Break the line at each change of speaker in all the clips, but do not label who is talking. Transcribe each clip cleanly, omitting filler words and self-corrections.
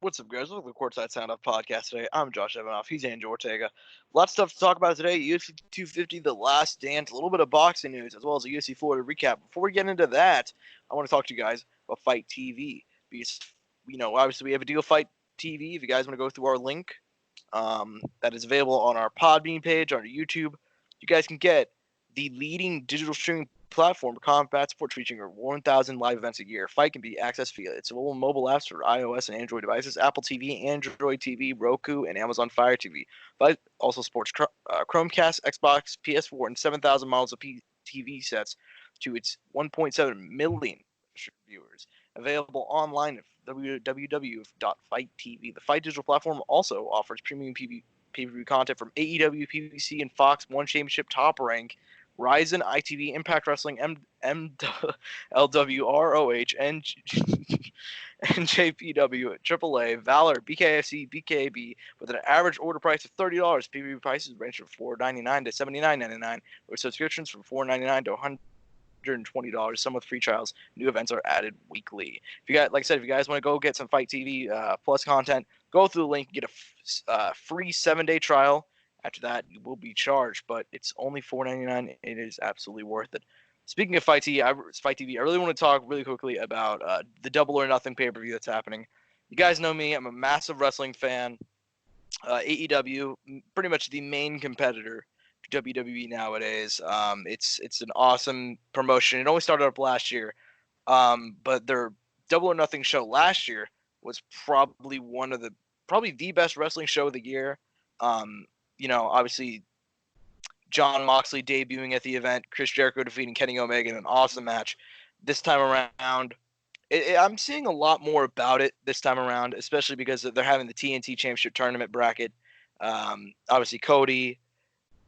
What's up, guys? Welcome to the Courtside Soundoff podcast today. I'm Josh Evanoff. He's Andrew Ortega. Lots of stuff to talk about today. UFC 250, The Last Dance, a little bit of boxing news, as well as a UFC Florida recap. Before we get into that, I want to talk to you guys about Fight TV. Because, obviously we have a deal Fight TV. If you guys want to go through our link, that is available on our Podbean page, on our YouTube, you guys can get the leading digital streaming platform for combat sports, featuring over 1,000 live events a year. Fight can be accessed via its mobile apps for iOS and Android devices, Apple TV, Android TV, Roku, and Amazon Fire TV. Fight also supports Chromecast, Xbox, PS4, and 7,000 models of TV sets to its 1.7 million viewers. Available online at www.fighttv. The Fight digital platform also offers premium pay-per-view content from AEW, PBC, and Fox One Championship, Top Rank, Ryzen, ITV, Impact Wrestling, LWROH, NJPW, AAA, Valor, BKFC, BKB, with an average order price of $30. PPV prices range from $4.99 to $79.99, with subscriptions from $4.99 to $120. Some with free trials. New events are added weekly. If you guys, like I said, if you guys want to go get some Fight TV Plus content, go through the link, get a free 7-day trial. After that, you will be charged, but it's only $4.99. It is absolutely worth it. Speaking of Fight TV, I really want to talk really quickly about the Double or Nothing pay-per-view that's happening. You guys know me. I'm a massive wrestling fan. AEW, pretty much the main competitor to WWE nowadays. It's an awesome promotion. It only started up last year, but their Double or Nothing show last year was probably the best wrestling show of the year. Obviously, John Moxley debuting at the event, Chris Jericho defeating Kenny Omega in an awesome match. This time around, I'm seeing a lot more about it this time around, especially because they're having the TNT Championship Tournament bracket. Obviously, Cody,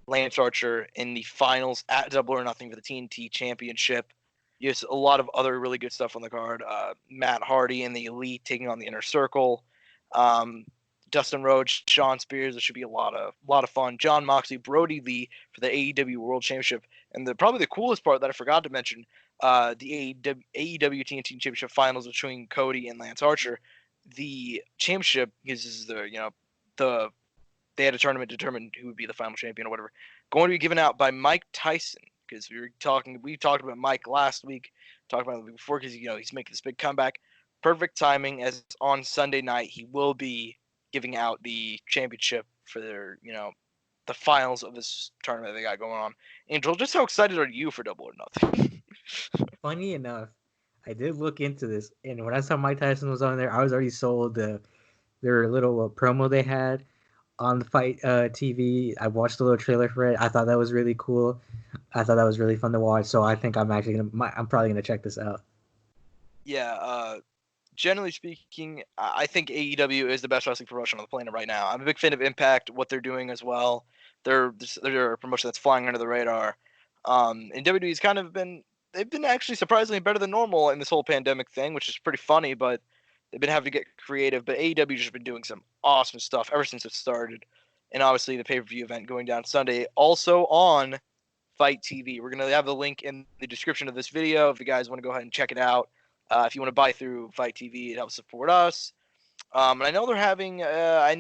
Lance Archer in the finals at Double or Nothing for the TNT Championship. Yes, a lot of other really good stuff on the card. Matt Hardy and the Elite taking on the Inner Circle. Dustin Rhodes, Shawn Spears. It should be a lot of fun. John Moxley, Brody Lee for the AEW World Championship, and probably the coolest part that I forgot to mention, the AEW TNT Championship Finals between Cody and Lance Archer. The championship, because this is they had a tournament to determine who would be the final champion or whatever, going to be given out by Mike Tyson, because we talked about Mike last week, talked about it before, because he's making this big comeback. Perfect timing, as on Sunday night he will be giving out the championship for their, the finals of this tournament they got going on. Angel, just how excited are you for Double or Nothing?
Funny enough, I did look into this, and when I saw Mike Tyson was on there, I was already sold. Their little promo they had on the Fight TV. I watched the little trailer for it. I thought that was really cool. I thought that was really fun to watch. So I think I'm probably gonna check this out.
Yeah. Generally speaking, I think AEW is the best wrestling promotion on the planet right now. I'm a big fan of Impact, what they're doing as well. They're a promotion that's flying under the radar. And WWE's they've been actually surprisingly better than normal in this whole pandemic thing, which is pretty funny, but they've been having to get creative. But AEW's just been doing some awesome stuff ever since it started. And obviously the pay-per-view event going down Sunday, also on Fight TV. We're going to have the link in the description of this video if you guys want to go ahead and check it out. If you want to buy through Fight TV, it helps support us. And I know they're having, I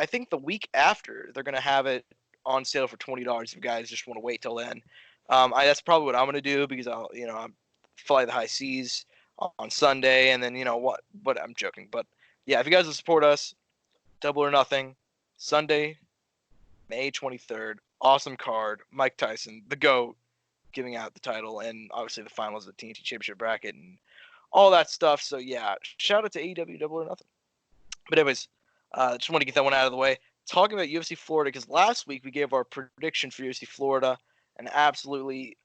think the week after, they're going to have it on sale for $20 if you guys just want to wait till then. That's probably what I'm going to do, because I'll fly the high seas on Sunday, and then, but I'm joking. But yeah, if you guys will support us, Double or Nothing, Sunday, May 23rd, awesome card, Mike Tyson, the GOAT, giving out the title, and obviously the finals of the TNT Championship bracket, and all that stuff. So yeah, shout out to AEW Double or Nothing. But anyways, just want to get that one out of the way. Talking about UFC Florida, because last week we gave our prediction for UFC Florida, an absolutely,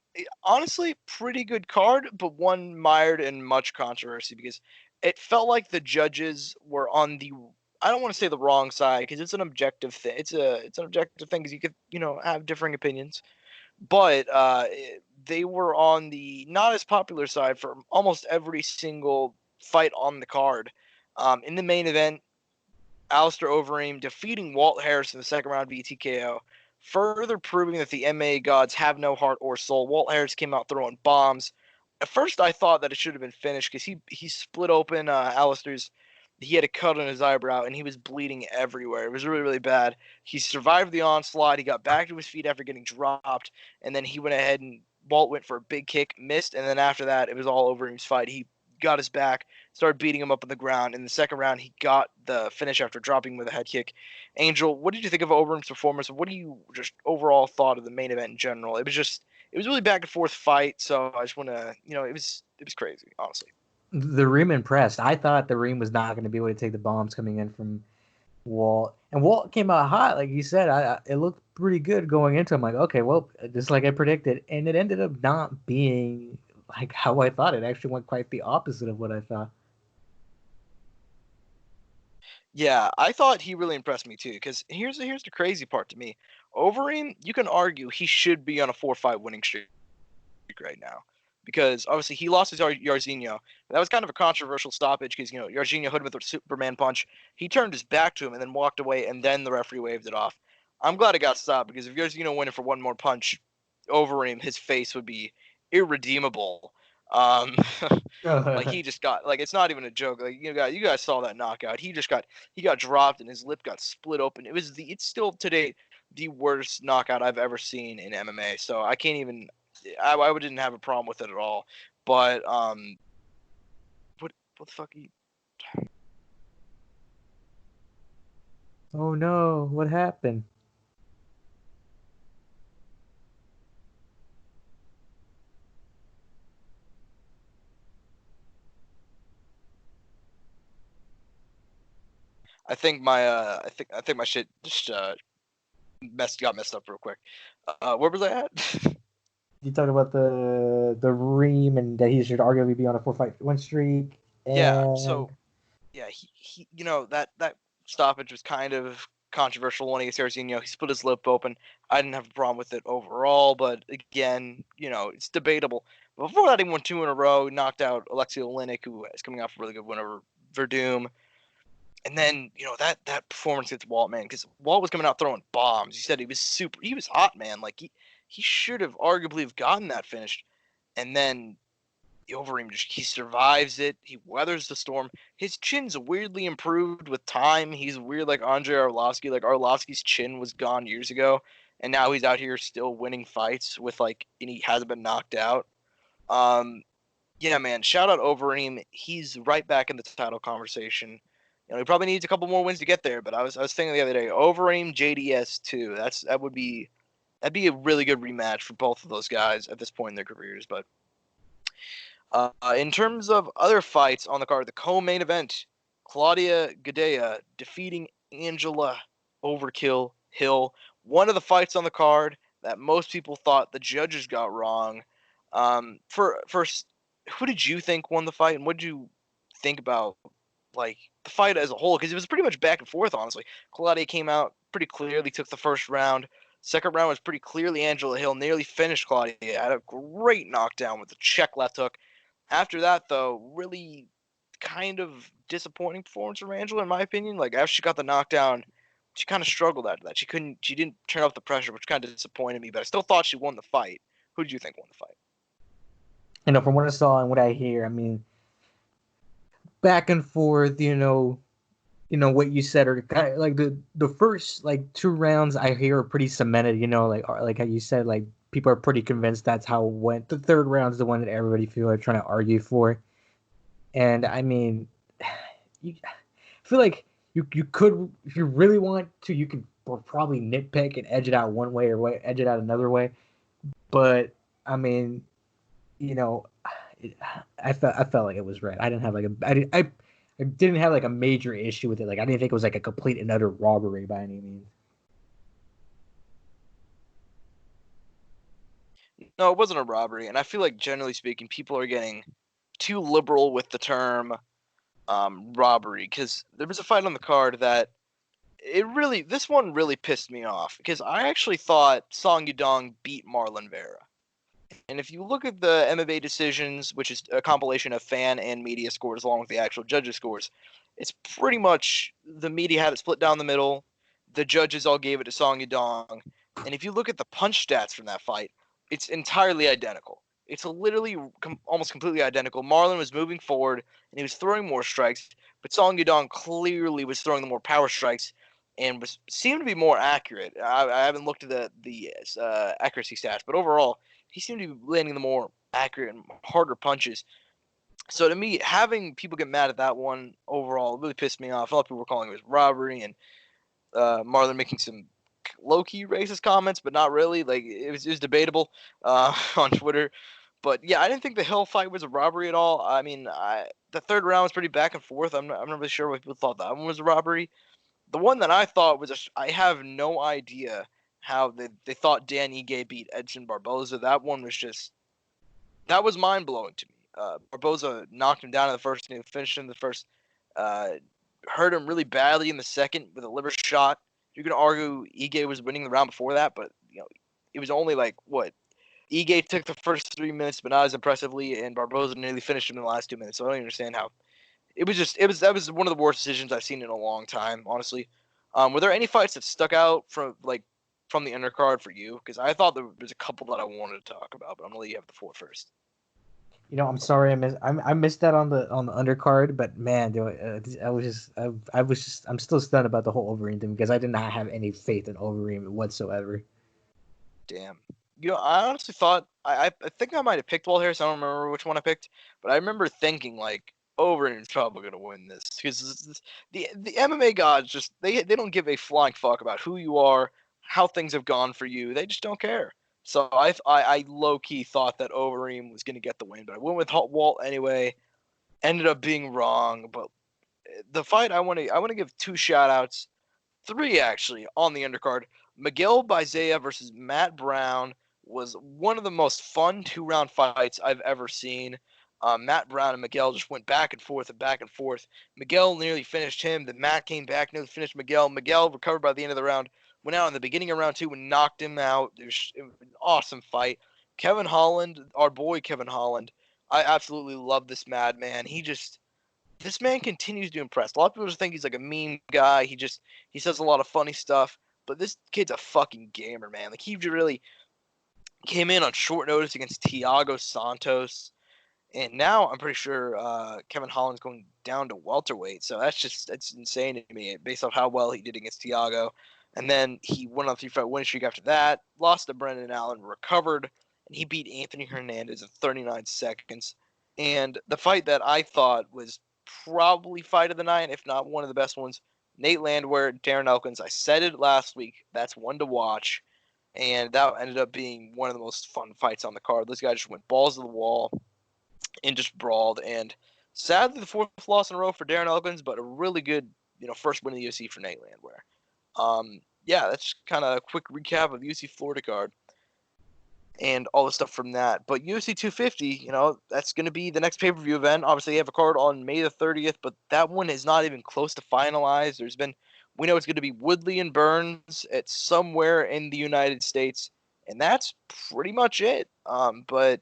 honestly, pretty good card, but one mired in much controversy, because it felt like the judges were on the, I don't want to say the wrong side, because it's an objective thing. It's an objective thing, because you could have differing opinions. But they were on the not as popular side for almost every single fight on the card. In the main event, Alistair Overeem defeating Walt Harris in the second round via TKO, further proving that the MMA gods have no heart or soul. Walt Harris came out throwing bombs. At first, I thought that it should have been finished, because he split open Alistair's he had a cut on his eyebrow, and he was bleeding everywhere. It was really, really bad. He survived the onslaught. He got back to his feet after getting dropped, and then he went ahead and Walt went for a big kick, missed, and then after that, it was all over in his fight. He got his back, started beating him up on the ground. In the second round, he got the finish after dropping him with a head kick. Angel, what did you think of Overeem's performance? What do you just overall thought of the main event in general? It was really back and forth fight. So I just want to, it was crazy, honestly.
The Reem impressed. I thought the Reem was not going to be able to take the bombs coming in from Walt, and Walt came out hot, like you said. It looked pretty good going into. I'm like, okay, well, just like I predicted, and it ended up not being like how I thought. It actually went quite the opposite of what I thought.
Yeah, I thought he really impressed me too. Because here's the crazy part to me. Overeem, you can argue he should be on a 4-5 winning streak right now, because obviously he lost his Yarzinho. That was kind of a controversial stoppage because Yarzinho hit him with a Superman punch. He turned his back to him and then walked away, and then the referee waved it off. I'm glad it got stopped, because if Yarzinho went in for one more punch, Overeem, his face would be irredeemable. Um, like he just got, like, it's not even a joke. Like, you guys saw that knockout. He got dropped and his lip got split open. It's still today the worst knockout I've ever seen in MMA. So I can't even. I didn't have a problem with it at all. But what the fuck?
Oh no, what happened?
I think my shit just got messed up real quick. Where was I at?
You talk about the Reem and that he should arguably be on a 4-fight win streak,
Yeah.
and
So yeah, he that stoppage was kind of controversial when against Jairzinho. He split his lip open. I didn't have a problem with it overall, but again, it's debatable. Before that, he won 2 in a row. He knocked out Alexei Oleinik, who is coming off a really good win over Verdum. And then, that performance against Walt, man, because Walt was coming out throwing bombs. He said he was hot, man. Like he should have arguably have gotten that finished. And then Overeem he survives it. He weathers the storm. His chin's weirdly improved with time. He's weird like Andrei Arlovsky. Like Arlovsky's chin was gone years ago, and now he's out here still winning fights and he hasn't been knocked out. Yeah, man. Shout out Overeem. He's right back in the title conversation. He probably needs a couple more wins to get there. But I was thinking the other day, Overeem JDS too. That'd be a really good rematch for both of those guys at this point in their careers. But in terms of other fights on the card, the co-main event, Claudia Gadelha defeating Angela Overkill Hill. One of the fights on the card that most people thought the judges got wrong. First, who did you think won the fight, and what did you think about like the fight as a whole? Because it was pretty much back and forth, honestly. Claudia came out pretty clearly, took the first round. Second round was pretty clearly Angela Hill nearly finished Claudia. Had a great knockdown with a check left hook. After that, though, really kind of disappointing performance from Angela, in my opinion. Like, after she got the knockdown, she kind of struggled after that. She didn't turn up the pressure, which kind of disappointed me, but I still thought she won the fight. Who did you think won the fight?
from what I saw and what I hear, I mean, back and forth, what you said are kind of, like the first like 2 rounds I hear are pretty cemented. Like how you said, like people are pretty convinced that's how it went. The third round is the one that everybody feels like trying to argue for, and I mean, I feel like you could, if you really want to, you could probably nitpick and edge it out one way or edge it out another way, but I mean, you know, I felt like it was right. I didn't have like I didn't have like a major issue with it. Like I didn't think it was like a complete and utter robbery by any means.
No, it wasn't a robbery, and I feel like generally speaking, people are getting too liberal with the term robbery, because there was a fight on the card that this one really pissed me off, because I actually thought Song Yudong beat Marlon Vera. And if you look at the MMA decisions, which is a compilation of fan and media scores along with the actual judges' scores, it's pretty much the media had it split down the middle. The judges all gave it to Song Yudong. And if you look at the punch stats from that fight, it's entirely identical. It's literally almost completely identical. Marlon was moving forward and he was throwing more strikes, but Song Yadong clearly was throwing the more power strikes and seemed to be more accurate. I haven't looked at the accuracy stats, but overall, he seemed to be landing the more accurate and harder punches. So to me, having people get mad at that one overall really pissed me off. A lot of people were calling it was robbery, and Marlon making some low-key racist comments, but not really. Like it was debatable on Twitter. But yeah, I didn't think the Hill fight was a robbery at all. I mean, the third round was pretty back and forth. I'm not really sure what people thought that one was a robbery. The one that I thought was I have no idea how they thought Dan Ige beat Edson Barboza. That one was just that was mind blowing to me. Barboza knocked him down in the first and finished in the first. Uh, hurt him really badly in the second with a liver shot. You can argue Ige was winning the round before that, but it was only like what Ige took the first 3 minutes, but not as impressively, and Barboza nearly finished him in the last 2 minutes. So I don't understand how it was. That was one of the worst decisions I've seen in a long time, honestly. Were there any fights that stuck out from the undercard for you? Because I thought there was a couple that I wanted to talk about, but I'm gonna let you have the floor first.
I'm sorry I missed that on the undercard, but man, I'm still stunned about the whole Overeem thing because I did not have any faith in Overeem whatsoever.
Damn. I honestly thought I think I might have picked Walt Harris. I don't remember which one I picked, but I remember thinking like Overeem's probably gonna win this because the MMA gods just they don't give a flying fuck about who you are, how things have gone for you. They just don't care. So I low key thought that Overeem was gonna get the win, but I went with Walt anyway. Ended up being wrong, but the fight I want to give 2 shout outs, 3 actually on the undercard. Miguel Baezea versus Matt Brown was one of the most fun 2-round fights I've ever seen. Matt Brown and Miguel just went back and forth and back and forth. Miguel nearly finished him. Then Matt came back, nearly finished Miguel. Miguel recovered by the end of the round. Went out in the beginning of round 2 and knocked him out. It was an awesome fight. Kevin Holland, our boy Kevin Holland, I absolutely love this madman. This man continues to impress. A lot of people just think he's like a meme guy. He says a lot of funny stuff. But this kid's a fucking gamer, man. Like he really came in on short notice against Thiago Santos, and now I'm pretty sure Kevin Holland's going down to welterweight. So that's insane to me based off how well he did against Thiago. And then he went on a 3-fight winning streak after that, lost to Brendan Allen, recovered, and he beat Anthony Hernandez in 39 seconds. And the fight that I thought was probably fight of the night, if not one of the best ones, Nate Landwehr, Darren Elkins. I said it last week. That's one to watch. And that ended up being one of the most fun fights on the card. Those guys just went balls to the wall and just brawled. And sadly, the 4th loss in a row for Darren Elkins, but a really good, first win in the UFC for Nate Landwehr. Yeah, that's kind of a quick recap of the UFC Florida card and all the stuff from that. But UFC 250, that's going to be the next pay-per-view event. Obviously, they have a card on May the 30th, but that one is not even close to finalized. We know it's going to be Woodley and Burns at somewhere in the United States, and that's pretty much it. But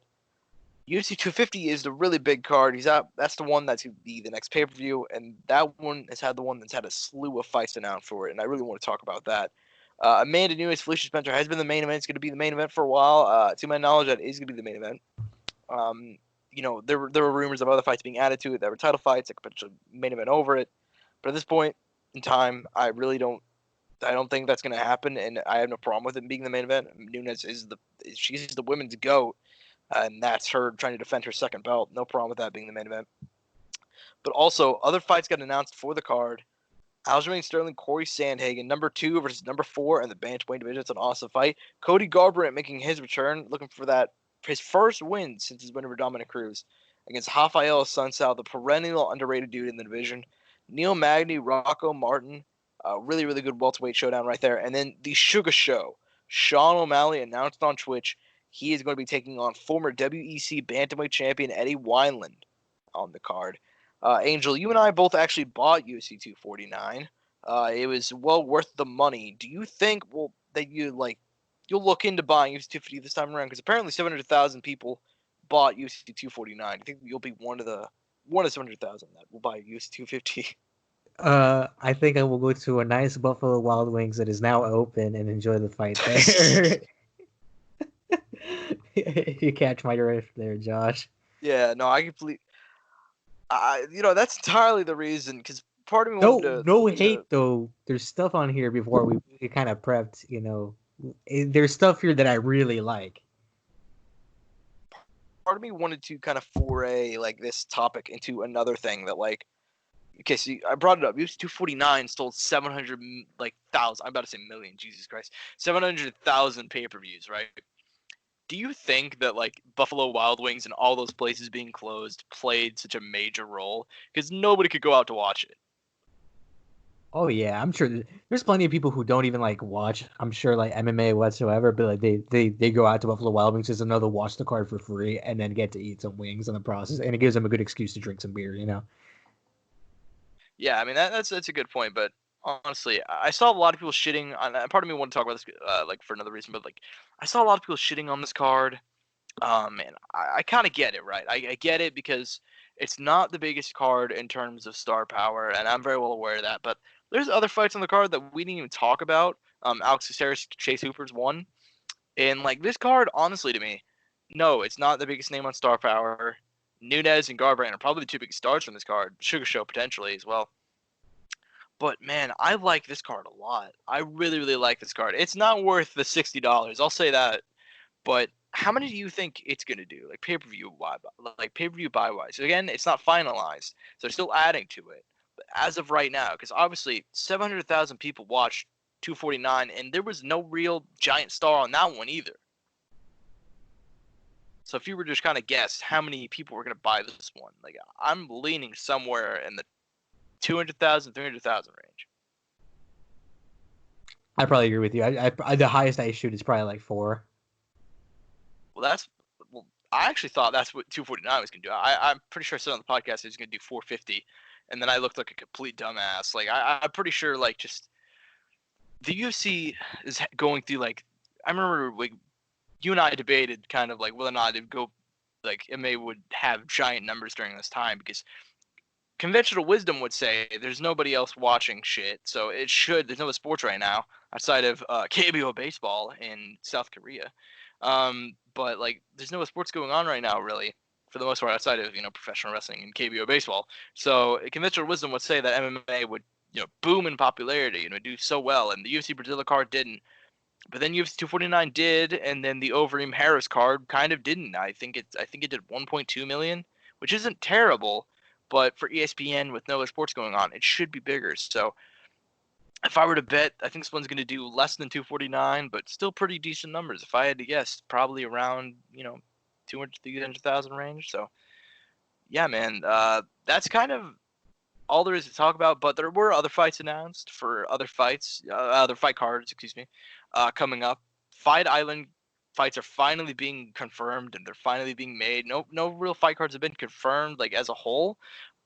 UFC 250 is the really big card. That's the one that's going to be the next pay-per-view, and that one has had the one that's had a slew of fights announced for it, and I really want to talk about that. Amanda Nunes, Felicia Spencer has been the main event. It's going to be the main event for a while. To my knowledge, that is going to be the main event. There were rumors of other fights being added to it that were title fights, like potential main event over it. But at this point in time, I don't think that's going to happen, and I have no problem with it being the main event. Nunes she's the women's GOAT, and that's her trying to defend her second belt. No problem with that being the main event. But also, other fights got announced for the card. Aljamain Sterling, Corey Sandhagen, number 2 versus number 4 in the bantamweight division. It's an awesome fight. Cody Garbrandt making his return, looking for his first win since his win over Dominic Cruz against Rafael Sunsao, the perennial underrated dude in the division. Neil Magny, Rocco Martin, really, really good welterweight showdown right there. And then the Sugar Show. Sean O'Malley announced on Twitch he is going to be taking on former WEC bantamweight champion Eddie Wineland on the card. Angel, you and I both actually bought UFC 249. It was well worth the money. Do you think that you'll look into buying UFC 250 this time around? Because apparently 700,000 people bought UFC 249. I think you'll be one of 700,000 that will buy UFC 250.
I think I will go to a nice Buffalo Wild Wings that is now open and enjoy the fight there. You catch my drift there, Josh.
Yeah, no, I completely. That's entirely the reason. Because part of me wanted
No
to.
hate though. There's stuff on here before we kind of prepped. There's stuff here that I really like.
Part of me wanted to kind of foray like this topic into another thing that like. Okay, so I brought it up. UFC 249 sold 700 like thousand. I'm about to say million. Jesus Christ, 700,000 pay-per-views, right? Do you think that like Buffalo Wild Wings and all those places being closed played such a major role? Because nobody could go out to watch it.
Oh yeah, I'm sure there's plenty of people who don't even like watch. I'm sure like MMA whatsoever, but like they go out to Buffalo Wild Wings just another watch the card for free and then get to eat some wings in the process, and it gives them a good excuse to drink some beer.
Yeah, I mean that's a good point, but honestly, I saw a lot of people shitting on. Part of me want to talk about this like for another reason, but like I saw a lot of people shitting on this card. And I kind of get it, right? I get it because it's not the biggest card in terms of star power, and I'm very well aware of that. But there's other fights on the card that we didn't even talk about. Alex Caceres, Chase Hooper's one, and like this card, honestly, to me, no, it's not the biggest name on star power. Nunez and Garbrandt are probably the two biggest stars from this card. Sugar Show potentially as well. But man, I like this card a lot. I really, really like this card. It's not worth the $60. I'll say that. But how many do you think it's gonna do? Like pay per view buy wise. Again, it's not finalized, so they're still adding to it. But as of right now, because obviously 700,000 people watched 249, and there was no real giant star on that one either. So if you were just kind of guess how many people were gonna buy this one, like I'm leaning somewhere in the 200,000, 300,000 range.
I probably agree with you. I the highest I shoot is probably like 4.
Well, I actually thought that's what 249 was gonna do. I'm pretty sure I said on the podcast he was gonna do 450, and then I looked like a complete dumbass. Like I'm pretty sure like just the UFC is going through like I remember like you and I debated kind of like whether or not it'd go like MMA would have giant numbers during this time because conventional wisdom would say there's nobody else watching shit, so it should. There's no sports right now outside of KBO baseball in South Korea. But like, there's no sports going on right now, really, for the most part, outside of professional wrestling and KBO baseball. So conventional wisdom would say that MMA would boom in popularity, do so well, and the UFC Brazil card didn't. But then UFC 249 did, and then the Overeem Harris card kind of didn't. I think it did 1.2 million, which isn't terrible, but for ESPN with no sports going on, it should be bigger. So if I were to bet, I think this one's going to do less than 249, but still pretty decent numbers. If I had to guess, probably around 200 300,000 range. So yeah, man, that's kind of all there is to talk about. But there were other fights announced for other fight cards, excuse me, coming up. Fight Island fights are finally being confirmed and they're finally being made. No real fight cards have been confirmed like as a whole.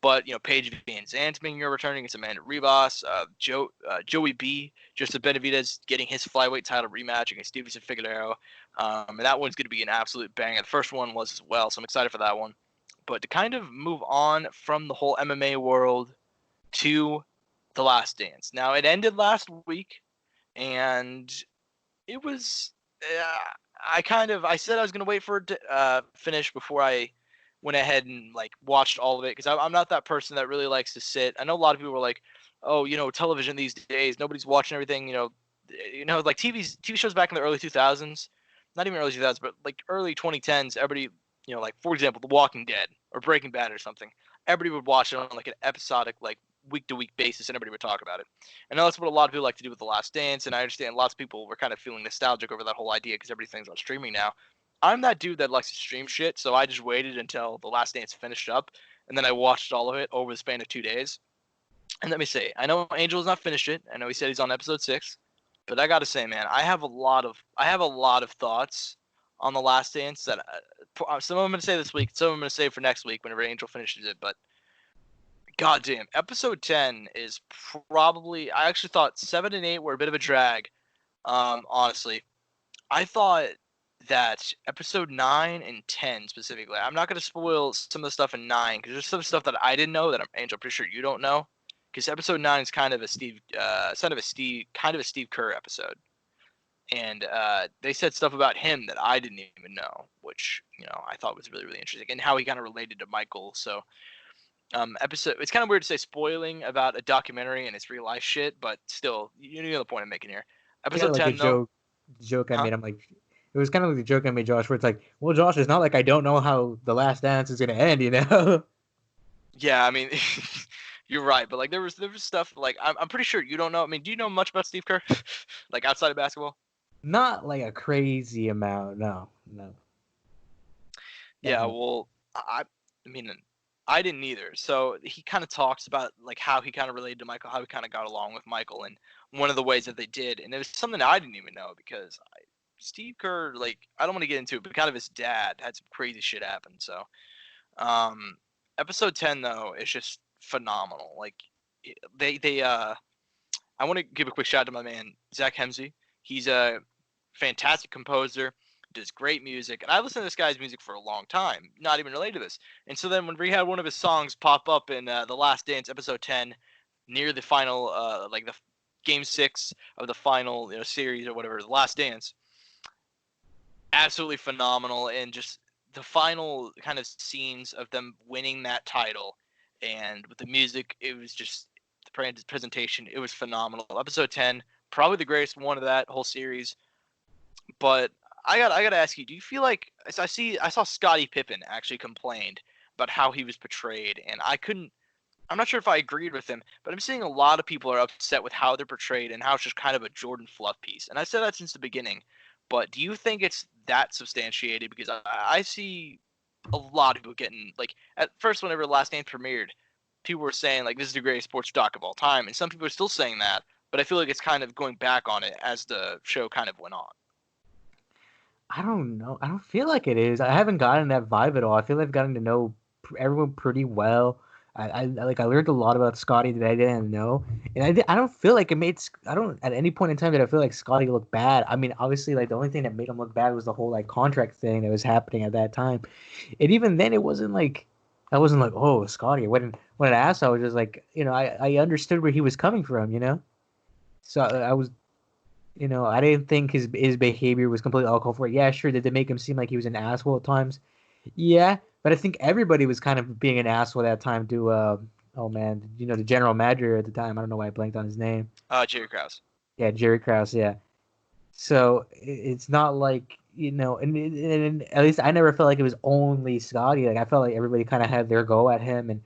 But Paige Van Zandt's being returning against Amanda Ribas. Joey B, Joseph Benavidez getting his flyweight title rematch against Stevenson Figueroa. And that one's going to be an absolute banger. The first one was as well, so I'm excited for that one. But to kind of move on from the whole MMA world to The Last Dance. Now, it ended last week, and it was. I said I was gonna wait for it to finish before I went ahead and like watched all of it because I'm not that person that really likes to sit. I know a lot of people were like, "Oh, television these days, nobody's watching everything." Like TV shows back in the early 2000s, not even early 2000s, but like early 2010s. Everybody, like for example, The Walking Dead or Breaking Bad or something. Everybody would watch it on like an episodic, like week to week basis, and everybody would talk about it. I know that's what a lot of people like to do with The Last Dance, and I understand lots of people were kind of feeling nostalgic over that whole idea because everything's on streaming now. I'm that dude that likes to stream shit, so I just waited until The Last Dance finished up, and then I watched all of it over the span of 2 days. And let me say, I know Angel's not finished it. I know he said he's on episode 6, but I gotta say, man, I have a lot of thoughts on The Last Dance that some of them I'm gonna say this week, some of them I'm gonna say for next week whenever Angel finishes it, but goddamn, episode 10 is probably. I actually thought 7 and 8 were a bit of a drag. Honestly, I thought that episode 9 and 10 specifically. I'm not gonna spoil some of the stuff in 9 because there's some stuff that I didn't know that Angel, I'm pretty sure you don't know. Because episode 9 is kind of a Steve Kerr episode, and they said stuff about him that I didn't even know, which I thought was really really interesting, and how he kind of related to Michael. So Episode. It's kind of weird to say spoiling about a documentary and it's real life shit, but still, you know the point I'm making here.
Kind of
Episode
like the
10 though,
joke I
huh?
made. I'm like, it was kind of like the joke I made Josh, where it's like, well, Josh, it's not like I don't know how the Last Dance is gonna end, you know?
Yeah, I mean, you're right, but like there was stuff like I'm pretty sure you don't know. I mean, do you know much about Steve Kerr, like outside of basketball?
Not like a crazy amount. No, no,
Yeah,
definitely.
well, I mean, I didn't either. So he kind of talks about like how he kind of related to Michael, how he kind of got along with Michael, and one of the ways that they did, and it was something I didn't even know because Steve Kerr, like, I don't want to get into it, but kind of his dad had some crazy shit happen. So, um, episode 10 though is just phenomenal. Like, they I want to give a quick shout out to my man Zach Hemsey. He's a fantastic composer, does great music, and I listened to this guy's music for a long time, not even related to this. And so then when we had one of his songs pop up in The Last Dance, episode 10, near the final, like the game 6 of the final series or whatever, The Last Dance, absolutely phenomenal, and just the final kind of scenes of them winning that title, and with the music, it was just the presentation. It was phenomenal. Episode 10, probably the greatest one of that whole series. But I got to ask you, do you feel like I saw Scottie Pippen actually complained about how he was portrayed, and I'm not sure if I agreed with him, but I'm seeing a lot of people are upset with how they're portrayed and how it's just kind of a Jordan fluff piece. And I said that since the beginning. But do you think it's that substantiated? Because I see a lot of people getting like at first whenever Last Dance premiered, people were saying like this is the greatest sports doc of all time, and some people are still saying that. But I feel like it's kind of going back on it as the show kind of went on.
I don't know. I don't feel like it is. I haven't gotten that vibe at all. I feel like I've gotten to know everyone pretty well. I learned a lot about Scotty that I didn't know, and I don't feel like it made. I don't at any point in time did I feel like Scotty looked bad. I mean, obviously, like the only thing that made him look bad was the whole like contract thing that was happening at that time, and even then, it wasn't like I wasn't like, oh, Scotty. When I asked, I was just like, I understood where he was coming from, So I was I didn't think his behavior was completely uncalled for. Yeah, sure. Did they make him seem like he was an asshole at times? Yeah, but I think everybody was kind of being an asshole at that time to oh man, the general manager at the time. I don't know why I blanked on his name.
Jerry Krause.
Yeah, Jerry Krause. Yeah. So it's not like and at least I never felt like it was only Scotty. Like I felt like everybody kind of had their go at him, and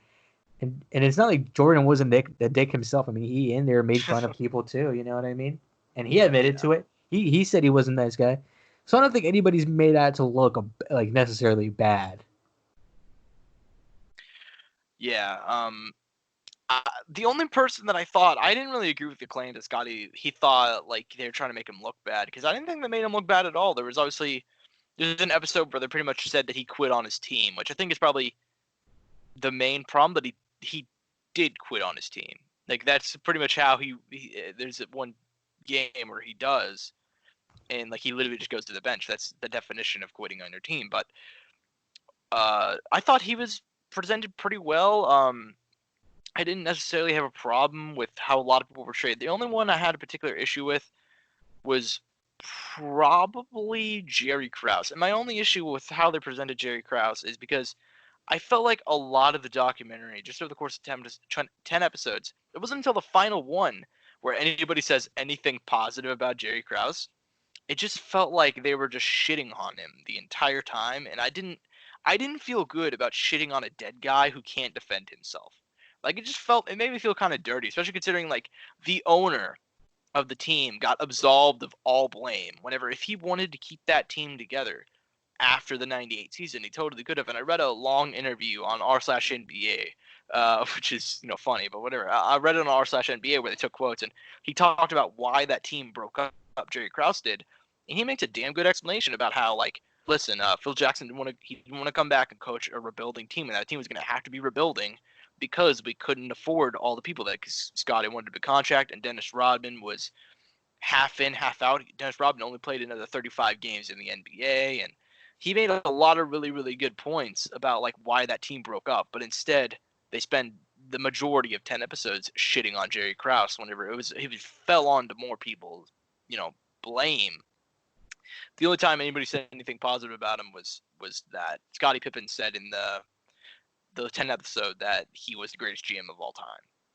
it's not like Jordan wasn't a dick himself. I mean, he in there made fun of people too. You know what I mean? And he admitted
Yeah.
to it. He said he wasn't a nice guy. So I don't think anybody's made out to look like necessarily bad.
Yeah. The only person that I didn't really agree with the claim that Scotty, he thought like they were trying to make him look bad because I didn't think they made him look bad at all. There's an episode where they pretty much said that he quit on his team, which I think is probably the main problem, that he did quit on his team. Like that's pretty much how there's one game where he does, and like he literally just goes to the bench. That's the definition of quitting on your team. But I thought he was presented pretty well. I didn't necessarily have a problem with how a lot of people portrayed. The only one I had a particular issue with was probably Jerry Krause. And my only issue with how they presented Jerry Krause is because I felt like a lot of the documentary, just over the course of 10 episodes, it wasn't until the final one where anybody says anything positive about Jerry Krause. It just felt like they were just shitting on him the entire time, and I didn't feel good about shitting on a dead guy who can't defend himself. Like it made me feel kind of dirty, especially considering like the owner of the team got absolved of all blame whenever if he wanted to keep that team together after the 98 season, he totally could have. And I read a long interview on r/NBA, which is funny, but whatever. I read it on r/NBA where they took quotes, and he talked about why that team broke up. Jerry Krause did, and he makes a damn good explanation about how, like, listen, Phil Jackson didn't want to come back and coach a rebuilding team, and that team was going to have to be rebuilding because we couldn't afford all the people that Scotty wanted to contract, and Dennis Rodman was half in, half out. Dennis Rodman only played another 35 games in the NBA, and he made a lot of really, really good points about like why that team broke up. But instead, they spend the majority of 10 episodes shitting on Jerry Krause whenever he fell on to more people, you know, blame. The only time anybody said anything positive about him was that Scottie Pippen said in the 10th episode that he was the greatest GM of all time.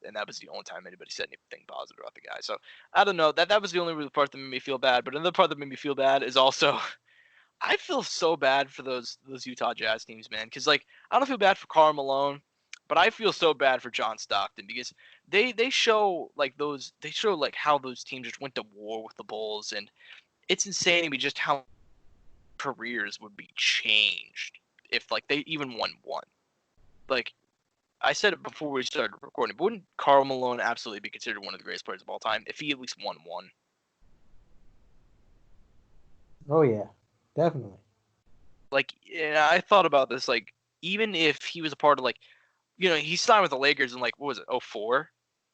And that was the only time anybody said anything positive about the guy. So I don't know. That was the only part that made me feel bad. But another part that made me feel bad is also I feel so bad for those Utah Jazz teams, man. Because like I don't feel bad for Karl Malone, but I feel so bad for John Stockton because they show like how those teams just went to war with the Bulls, and it's insane to me just how careers would be changed if like they even won one. Like I said it before we started recording, but wouldn't Karl Malone absolutely be considered one of the greatest players of all time if he at least won one?
Oh yeah, definitely.
Like, yeah, I thought about this. Like, even if he was a part of like, he signed with the Lakers in like what was it, 04,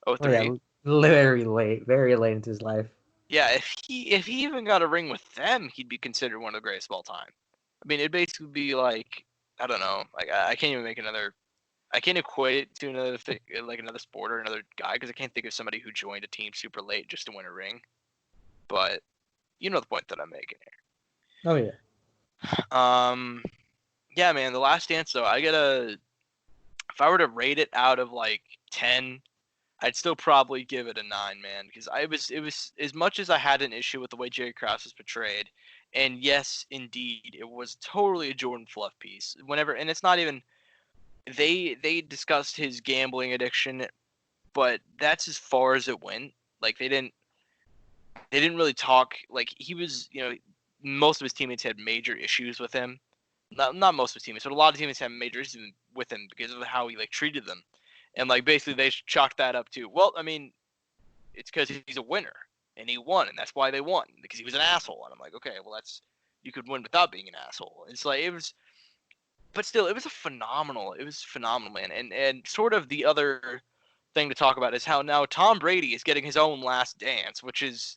Oh yeah,
03?
very late into his life.
Yeah, if he even got a ring with them, he'd be considered one of the greatest of all time. I mean, it'd basically be like I don't know. Like I can't even make another. I can't equate it to another thing, like another sport or another guy, because I can't think of somebody who joined a team super late just to win a ring. But you know the point that I'm making
Oh yeah.
here. Yeah, man. The Last Dance, though, if I were to rate it out of like 10, I'd still probably give it a 9, man, because it was as much as I had an issue with the way Jerry Krause was portrayed, and yes, indeed, it was totally a Jordan Fluff piece. And it's not even they discussed his gambling addiction, but that's as far as it went. Like they didn't really talk. Like he was, most of his teammates had major issues with him. Not most of his teammates, but a lot of teammates had major issues with him because of how he like treated them, and like basically they chalked that up to, well, I mean, it's because he's a winner and he won, and that's why they won, because he was an asshole. And I'm like, okay, well you could win without being an asshole. It's like but still, it was phenomenal, man. And sort of the other thing to talk about is how now Tom Brady is getting his own Last Dance, which is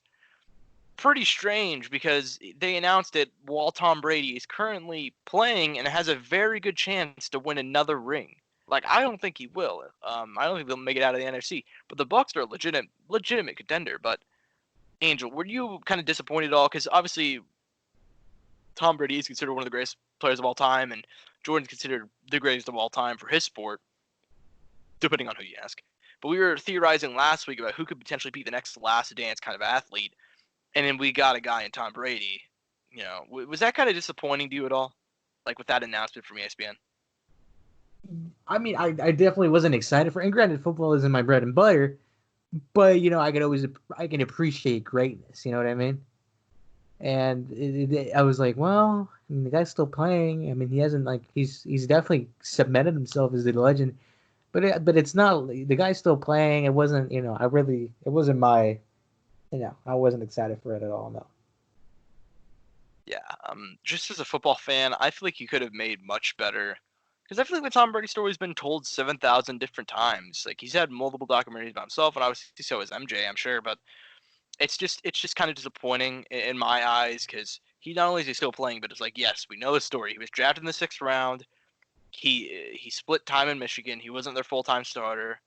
pretty strange because they announced it while Tom Brady is currently playing and has a very good chance to win another ring. Like I don't think he will. I don't think they'll make it out of the NFC. But the Bucks are a legitimate contender. But Angel, were you kind of disappointed at all? Because obviously Tom Brady is considered one of the greatest players of all time, and Jordan's considered the greatest of all time for his sport, depending on who you ask. But we were theorizing last week about who could potentially be the next Last Dance kind of athlete, and then we got a guy in Tom Brady. Was that kind of disappointing to you at all? Like with that announcement from ESPN?
I mean, I definitely wasn't excited for. And granted, football isn't my bread and butter, but I can appreciate greatness. You know what I mean? And I was like, well, I mean, the guy's still playing. I mean, he hasn't like he's definitely cemented himself as a legend. But it's not the guy's still playing. It wasn't it wasn't my I wasn't excited for it at all. No.
Yeah. Just as a football fan, I feel like he could have made much better. Because I feel like the Tom Brady story's been told 7,000 different times. Like he's had multiple documentaries about himself, and obviously so has MJ, I'm sure. But it's just kind of disappointing in my eyes because he not only is he still playing, but it's like, yes, we know his story. He was drafted in the 6th round. He split time in Michigan. He wasn't their full-time starter.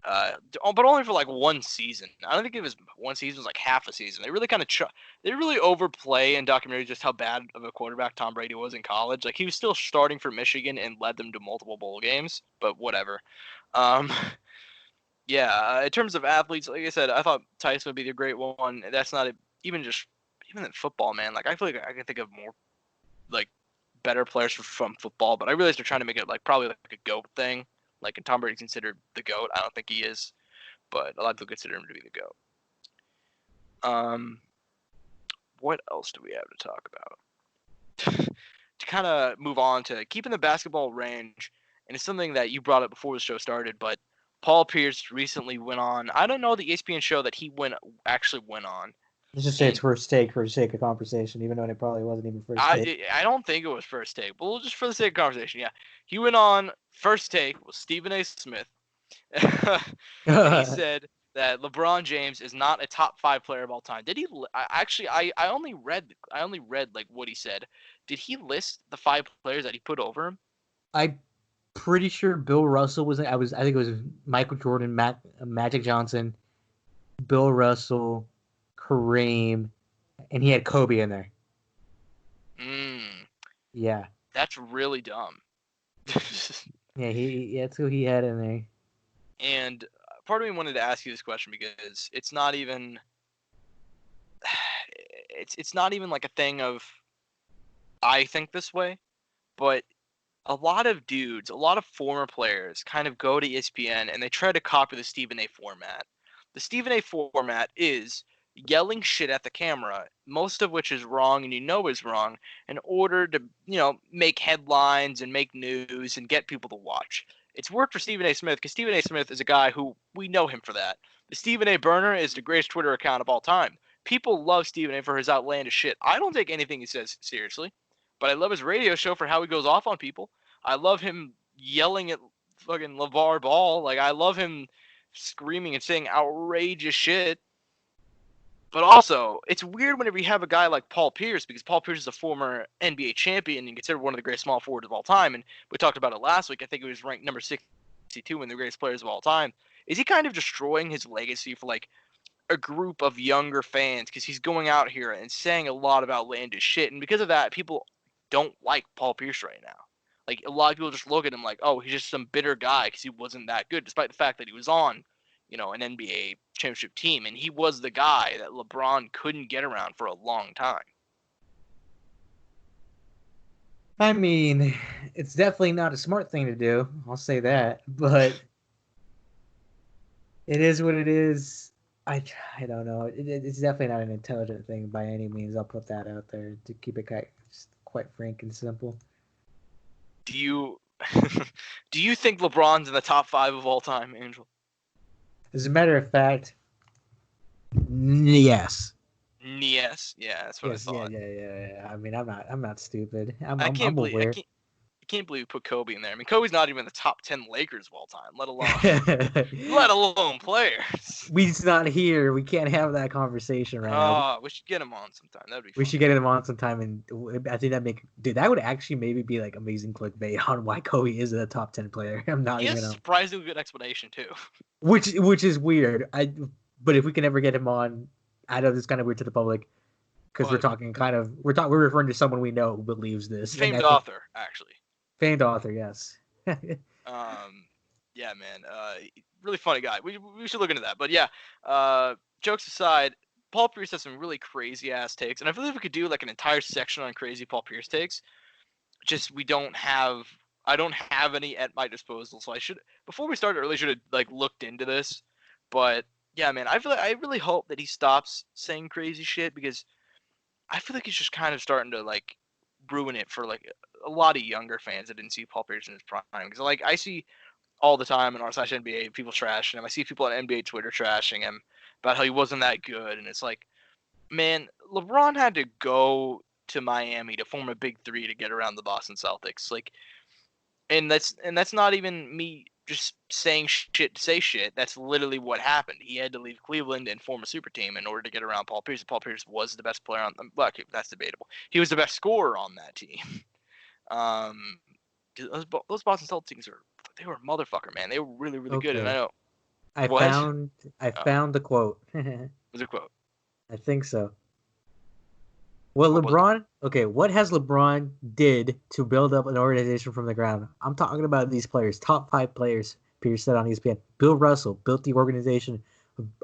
But only for like one season. I don't think it was one season. It was like half a season. They really kind of they really overplay in documentaries just how bad of a quarterback Tom Brady was in college. Like he was still starting for Michigan and led them to multiple bowl games. But whatever. Um, yeah. In terms of athletes, like I said, I thought Tyson would be the great one. That's not even in football, man. Like I feel like I can think of more like better players from football, but I realize they're trying to make it like probably like a GOAT thing. Like, and Tom Brady's considered the GOAT. I don't think he is, but a lot of people consider him to be the GOAT. What else do we have to talk about? To kind of move on to keeping the basketball range, and it's something that you brought up before the show started, but Paul Pierce recently went on. I don't know the ESPN show that he actually went on.
Let's just say it's first take for the sake of conversation, even though it probably wasn't even first take.
I don't think it was First Take, but we'll just for the sake of conversation, yeah. He went on First Take with Stephen A. Smith, and he said that LeBron James is not a top 5 player of all time. Did he? I only read like what he said. Did he list the 5 players that he put over him?
I'm pretty sure Bill Russell was. I think it was Michael Jordan, Magic Johnson, Bill Russell, Kareem, and he had Kobe in there. Yeah.
That's really dumb.
Yeah, that's who he had in there.
And part of me wanted to ask you this question because it's not even it's not even like a thing of I think this way, but a lot of dudes, a lot of former players kind of go to ESPN and they try to copy the Stephen A format. The Stephen A format is yelling shit at the camera, most of which is wrong and you know is wrong, in order to, make headlines and make news and get people to watch. It's worked for Stephen A. Smith because Stephen A. Smith is a guy who we know him for that. The Stephen A. Burner is the greatest Twitter account of all time. People love Stephen A. for his outlandish shit. I don't take anything he says seriously, but I love his radio show for how he goes off on people. I love him yelling at fucking LeVar Ball. Like, I love him screaming and saying outrageous shit. But also, it's weird whenever you have a guy like Paul Pierce, because Paul Pierce is a former NBA champion and considered one of the greatest small forwards of all time. And we talked about it last week. I think he was ranked number 62 in the greatest players of all time. Is he kind of destroying his legacy for, like, a group of younger fans because he's going out here and saying a lot of outlandish shit? And because of that, people don't like Paul Pierce right now. Like, a lot of people just look at him like, oh, he's just some bitter guy because he wasn't that good, despite the fact that he was on, an NBA championship team, and he was the guy that LeBron couldn't get around for a long time.
I mean, it's definitely not a smart thing to do. I'll say that, but it is what it is. I don't know. It's definitely not an intelligent thing by any means. I'll put that out there to keep it quite frank and simple.
Do you do you think LeBron's in the top 5 of all time, Angel?
As a matter of fact, yes.
Yes, yeah, that's what I thought.
Yeah. I mean, I'm not stupid. I'm
believe
aware.
I can't believe you put Kobe in there. I mean, Kobe's not even in the top 10 Lakers of all time, let alone players.
He's not here. We can't have that conversation right now.
We should get him on sometime. That'd be fun.
We should get him on sometime, and I think that would actually maybe be like amazing clickbait on why Kobe is a top 10 player. I'm not even.
He has a surprisingly good explanation too.
Which is weird. But if we can ever get him on, I know this is kind of weird to the public because we're referring to someone we know who believes this.
Famed author, actually.
Famed author, yes.
Yeah, man. Really funny guy. We should look into that. But yeah, jokes aside, Paul Pierce has some really crazy ass takes, and I feel like we could do like an entire section on crazy Paul Pierce takes. Just I don't have any at my disposal, so before we started early, should have like looked into this. But yeah, man, I really hope that he stops saying crazy shit because I feel like he's just kind of starting to like ruin it for like a lot of younger fans that didn't see Paul Pierce in his prime. Because like I see all the time in r/NBA people trashing him. I see people on NBA Twitter trashing him about how he wasn't that good, and it's like, man, LeBron had to go to Miami to form a big three to get around the Boston Celtics. Like, and that's not even me just saying shit to say shit. That's literally what happened. He had to leave Cleveland and form a super team in order to get around Paul Pierce. Paul Pierce was the best player on them. Well, that's debatable. He was the best scorer on that team. Those Boston Celtics they were a motherfucker, man. They were really, really good. And I know.
I found the quote.
Was a quote?
I think so. What has LeBron did to build up an organization from the ground? I'm talking about these players, top 5 players. Pierce said on ESPN. Bill Russell built the organization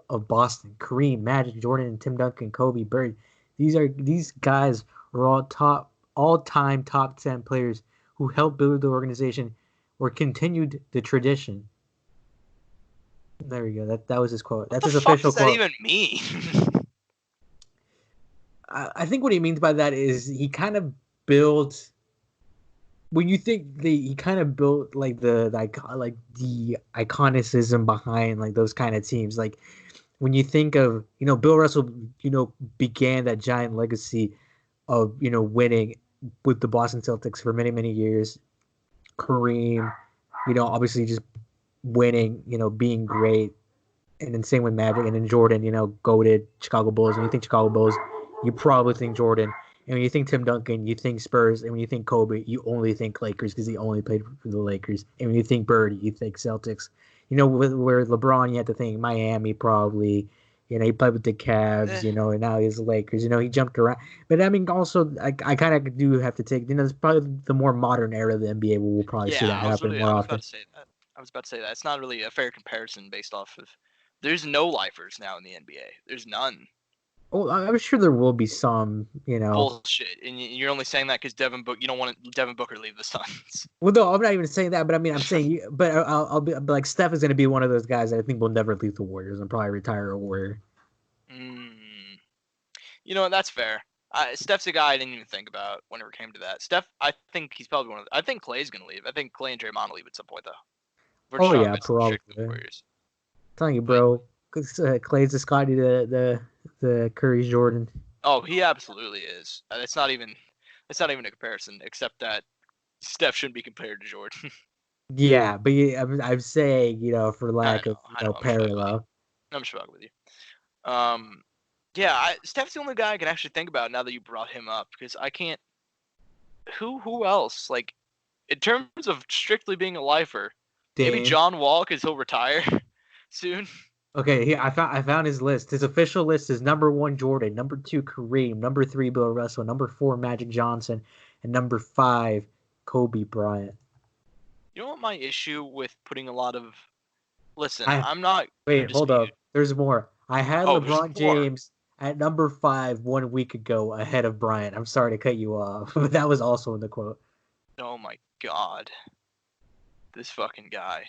of Boston. Kareem, Magic, Jordan, and Tim Duncan, Kobe, Bird. These guys are all-time top 10 players who helped build the organization or continued the tradition. There we go. That was his quote. That's his official quote.
What does that even mean?
I think what he means by that is he kind of built. When you think he kind of built like the iconicism behind like those kind of teams. Like when you think of Bill Russell, began that giant legacy of winning with the Boston Celtics for many, many years. Kareem, obviously just winning, being great. And then same with Magic, and then Jordan, goated Chicago Bulls. When you think Chicago Bulls, you probably think Jordan. And when you think Tim Duncan, you think Spurs. And when you think Kobe, you only think Lakers because he only played for the Lakers. And when you think Bird, you think Celtics. Where LeBron, you have to think Miami probably. You know, he played with the Cavs,
Eh,
you know, and now he's the Lakers. You know, he jumped around. But I mean, also, I kind of do have to take, you know, it's probably the more modern era of the NBA where we'll probably see
yeah,
that happen more
I was about
often.
to say that. I was about to say that. It's not really a fair comparison based off of. There's no lifers now in the NBA. There's none.
Well, I'm sure there will be some, you know.
Bullshit. And you're only saying that because you don't want Devin Booker to leave the Suns.
Well, no, I'm not even saying that, but I mean, I'm saying, but I'll be like, Steph is going to be one of those guys that I think will never leave the Warriors and probably retire a Warrior.
Mm. You know what? That's fair. Steph's a guy I didn't even think about whenever it came to that. Steph, I think he's probably one of. I think Clay's gonna leave. I think Clay and Draymond will leave at some point though. We're
Oh
just talking
yeah,
about
probably.
strictly the Warriors.
I'm telling you,
But
bro, Clay's the Scotty, the Curry's Jordan.
oh, he absolutely is. It's not even a comparison, except that Steph shouldn't be compared to Jordan.
Yeah, but yeah, I'm saying, you know, for
I
lack
know,
of, you
I know.
know,
I'm just fucking with you.
parallel.
I'm just fucking with you. Yeah, Steph's the only guy I can actually think about now that you brought him up because I can't. Who else? Like in terms of strictly being a lifer, maybe
Dame.
John Wall because he'll retire soon.
Okay, here I found his list. His official list is number 1 Jordan, number 2 Kareem, number 3 Bill Russell, number 4 Magic Johnson, and number 5 Kobe Bryant.
You know what my issue with putting a lot of listen,
I
I'm not gonna
Wait, hold
dispute.
up. There's more. I had
Oh, there's
LeBron
more.
James at number 5 1 week ago ahead of Bryant. I'm sorry to cut you off, but that was also in the quote.
Oh my god, this fucking guy.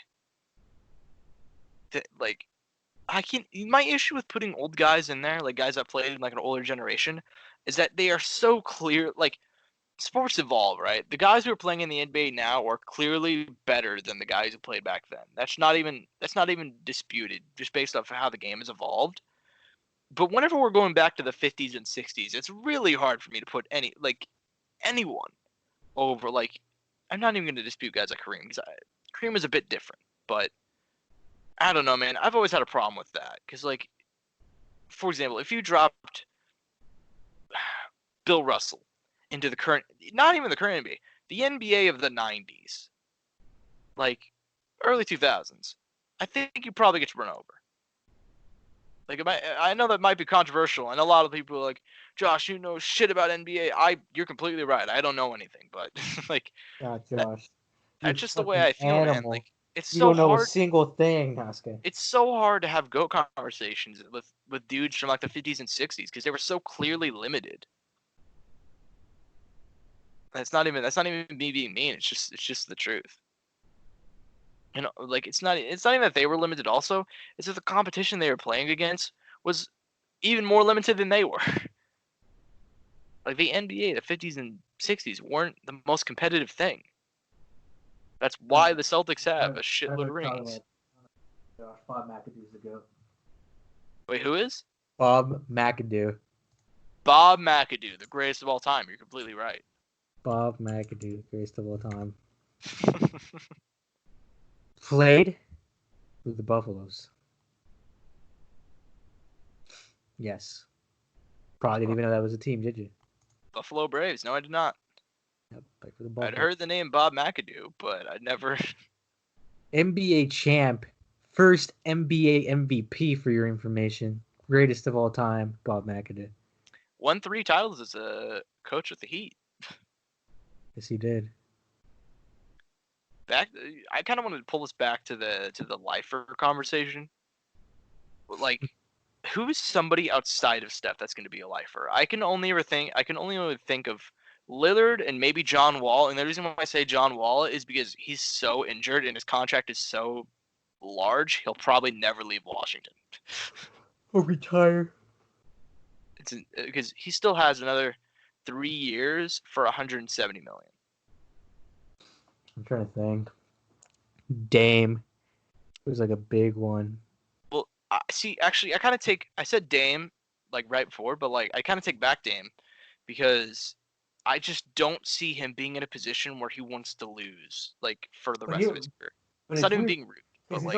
Like I can't. My issue with putting old guys in there, like guys that played in like an older generation, is that they are so clear. Like sports evolve, right? The guys who are playing in the NBA now are clearly better than the guys who played back then. That's not even disputed, just based off of how the game has evolved. But whenever we're going back to the 50s and 60s, it's really hard for me to put anyone over like. I'm not even going to dispute guys like Kareem because Kareem is a bit different, but I don't know, man. I've always had a problem with that because, like, for example, if you dropped Bill Russell into the current, not even the current NBA, the NBA of the 90s, like early 2000s, I think you probably get run over. Like, I know that might be controversial, and a lot of people are like, Josh, you know shit about NBA. You're completely right. I don't know anything, but like,
God,
that,
Josh. You
that's just the way
fucking
I feel, man.
animal.
Like, it's
You
so
don't know a
hard.
single thing, Oscar.
It's so hard to have goat conversations with dudes from like the 50s and 60s because they were so clearly limited. That's not even me being mean. It's just the truth. You know, like it's not even that they were limited. Also, it's that the competition they were playing against was even more limited than they were. Like the NBA, the 50s and 60s weren't the most competitive thing. That's why the Celtics have a
I don't
shitload
know
of
what you're talking
rings.
about. Josh, Bob McAdoo's the goat.
Wait, who is?
Bob McAdoo.
Bob McAdoo, the greatest of all time. You're completely right.
Bob McAdoo, greatest of all time. Played with the Buffaloes. Yes. Probably didn't even know that was a team, did you?
Buffalo Braves. No, I did not.
Yep, played for the
I'd
Buffaloes.
heard the name Bob McAdoo, but I'd never.
NBA champ. First NBA MVP for your information. Greatest of all time, Bob McAdoo.
Won 3 titles as a coach with the Heat.
Yes, he did.
I kind of wanted to pull us back to the lifer conversation. Like, who's somebody outside of Steph that's going to be a lifer? I can only really think of Lillard and maybe John Wall. And the reason why I say John Wall is because he's so injured and his contract is so large, he'll probably never leave Washington.
Or retire.
It's because he still has another 3 years for 170 million.
I'm trying to think. Dame was like a big one.
Well, see, actually, I said Dame like right before, but like I kind of take back Dame because I just don't see him being in a position where he wants to lose like for the
But
rest of his career.
but
It's
it's
not even
weird
being rude,
because
but like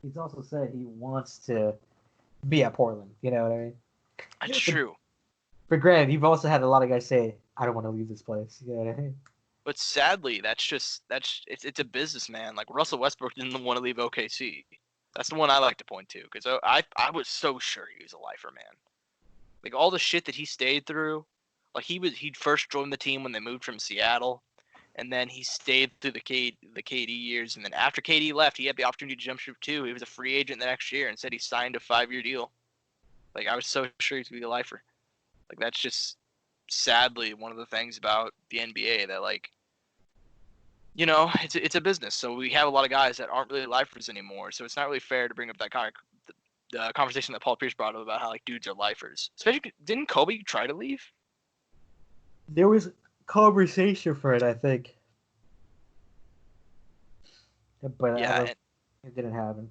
he's also said he wants to be at Portland. You know what I mean?
it's
But,
true.
but granted, you've also had a lot of guys say, "I don't want to leave this place." You know what I mean?
But sadly, it's a businessman. Like Russell Westbrook didn't want to leave OKC. That's the one I like to point to because I was so sure he was a lifer, man. Like all the shit that he stayed through, like he'd first joined the team when they moved from Seattle, and then he stayed through the KD years, and then after KD left, he had the opportunity to jump ship too. He was a free agent the next year and said he signed a 5-year deal. Like I was so sure he's gonna be a lifer. Like that's just sadly one of the things about the NBA that like it's a business. So we have a lot of guys that aren't really lifers anymore. So it's not really fair to bring up that kind of the conversation that Paul Pierce brought up about how like dudes are lifers. Especially didn't Kobe try to leave?
There was conversation for it, I think, but
Yeah,
it didn't happen.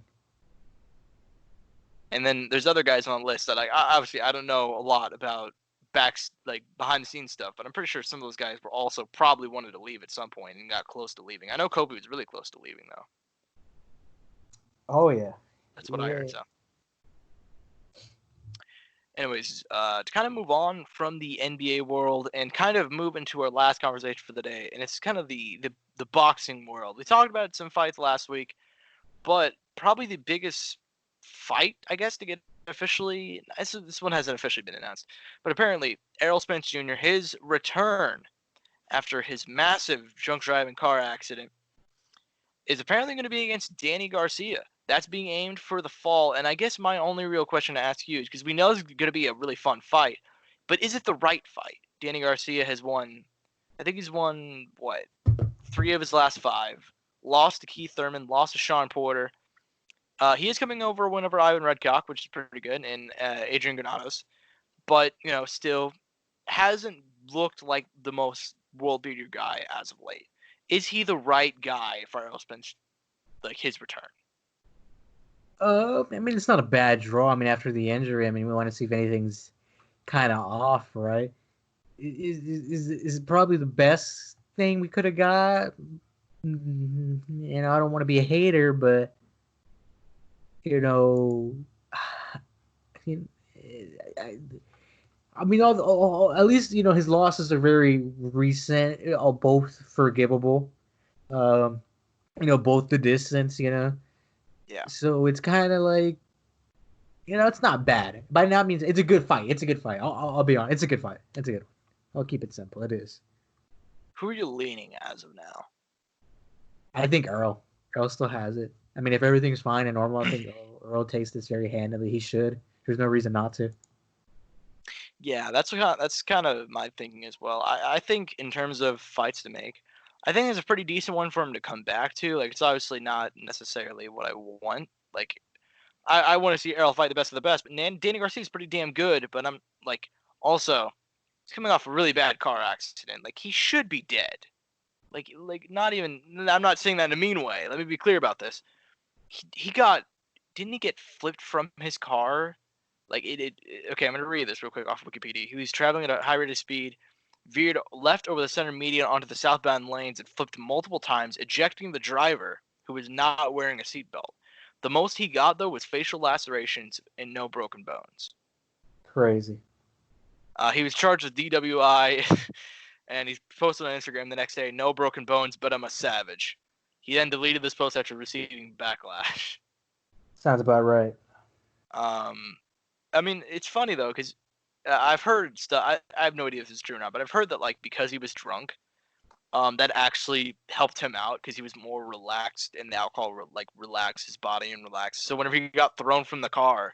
and then there's other guys on the list that obviously I don't know a lot about behind the scenes stuff, but I'm pretty sure some of those guys were also probably wanted to leave at some point and got close to leaving. I know Kobe was really close to leaving though.
Oh yeah,
That's what I heard. So, anyways, to kind of move on from the NBA world and kind of move into our last conversation for the day, and it's kind of the boxing world. We talked about some fights last week, but probably the biggest fight, I guess, to get officially. This one hasn't officially been announced, but apparently Errol Spence Jr. his return after his massive drunk driving car accident is apparently going to be against Danny Garcia. That's being aimed for the fall, and I guess my only real question to ask you is because we know it's going to be a really fun fight, but is it the right fight? Danny Garcia has won. I think he's won what 3 of his last 5. Lost to Keith Thurman, lost to Sean Porter. He is coming over one over Ivan Redcock, which is pretty good, and Adrian Granados. But, still hasn't looked like the most world beater guy as of late. Is he the right guy for Errol Spence, like his return?
I mean, it's not a bad draw. I mean, after the injury, I mean, we want to see if anything's kind of off, right? Is probably the best thing we could have got. I don't want to be a hater, but I mean, at least his losses are very recent, both forgivable. Um, both the distance,
Yeah.
So it's kind of like, it's not bad. By that means it's a good fight. It's a good fight. I'll be honest. It's a good fight. It's a good one. I'll keep it simple. It is.
Who are you leaning as of now?
I think Earl. Earl still has it. I mean, if everything's fine and normal, I think Earl takes this very handily. He should. There's no reason not to.
Yeah, that's kind of my thinking as well. I think in terms of fights to make, I think it's a pretty decent one for him to come back to. Like, it's obviously not necessarily what I want. Like, I want to see Errol fight the best of the best, but Danny Garcia is pretty damn good. But I'm like, also, he's coming off a really bad car accident. Like, he should be dead. Like not even. I'm not saying that in a mean way. Let me be clear about this. Didn't he get flipped from his car? Like okay, I'm gonna read this real quick off Wikipedia. He was traveling at a high rate of speed, veered left over the center median onto the southbound lanes and flipped multiple times, ejecting the driver who was not wearing a seatbelt. The most he got though was facial lacerations and no broken bones.
Crazy.
He was charged with DWI, and he posted on Instagram the next day, "No broken bones, but I'm a savage." He then deleted this post after receiving backlash.
Sounds about right.
I mean, it's funny though, because I've heard stuff. I have no idea if this is true or not, but I've heard that like because he was drunk, that actually helped him out because he was more relaxed, and the alcohol relaxed his body and relaxed. So whenever he got thrown from the car,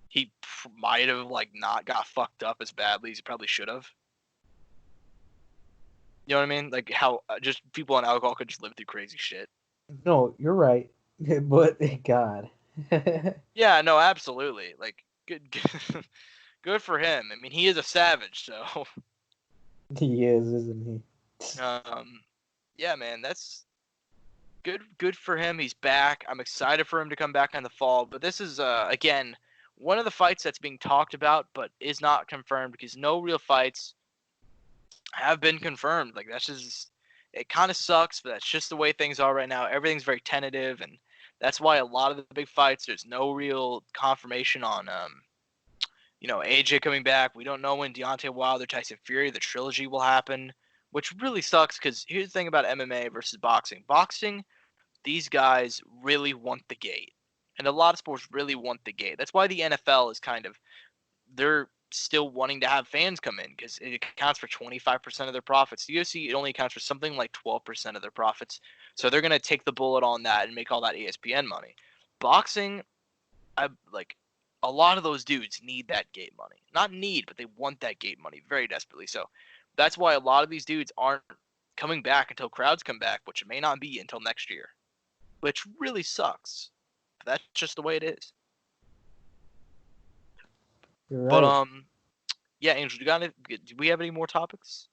he might have like not got fucked up as badly as he probably should have. You know what I mean? Like how just people on alcohol could just live through crazy shit.
No, you're right. But God.
Yeah, no, absolutely. Like good for him. I mean, he is a savage, so.
He is, isn't he?
Yeah, man, that's good for him. He's back. I'm excited for him to come back in the fall. But this is again one of the fights that's being talked about, but is not confirmed because no real fights have been confirmed. Like that's just it. Kind of sucks, but that's just the way things are right now. Everything's very tentative, and that's why a lot of the big fights there's no real confirmation on AJ coming back. We don't know when Deontay Wilder, Tyson Fury, the trilogy will happen, which really sucks because here's the thing about MMA versus boxing. Boxing, these guys really want the gate. And a lot of sports really want the gate. That's why the NFL is they're still wanting to have fans come in because it accounts for 25% of their profits. The UFC, it only accounts for something like 12% of their profits. So they're going to take the bullet on that and make all that ESPN money. Boxing, a lot of those dudes need that gate money. Not need, but they want that gate money very desperately. So that's why a lot of these dudes aren't coming back until crowds come back, which it may not be until next year, which really sucks. But that's just the way it is.
You're
But
right.
yeah, Angel, do we have any more topics?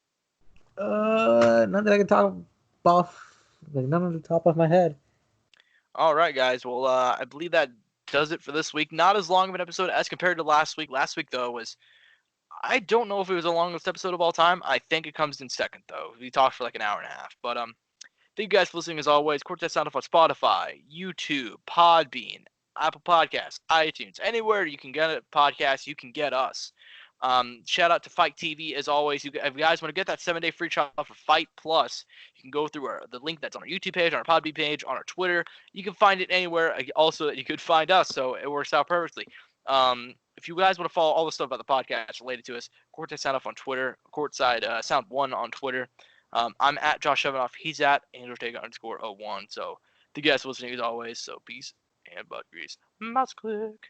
None that I can talk off, like none on the top of my head.
All right, guys. Well, I believe that does it for this week. Not as long of an episode as compared to last week. Last week, though, I don't know if it was the longest episode of all time. I think it comes in second, though. We talked for like an hour and a half. But thank you guys for listening as always. Courtside Soundoff on Spotify, YouTube, Podbean, Apple Podcasts, iTunes, anywhere you can get a podcast, you can get us. Shout out to Fight TV as always. If you guys want to get that 7-day free trial for Fight Plus, you can go through the link that's on our YouTube page, on our Podbean page, on our Twitter. You can find it anywhere. Also, you could find us, so it works out perfectly. If you guys want to follow all the stuff about the podcast related to us, Courtside Soundoff on Twitter, Courtside Sound 1 on Twitter. I'm at Josh Evanoff. He's at Ortega _01. So thank you guys for listening as always. So peace and butt grease. Mouse click.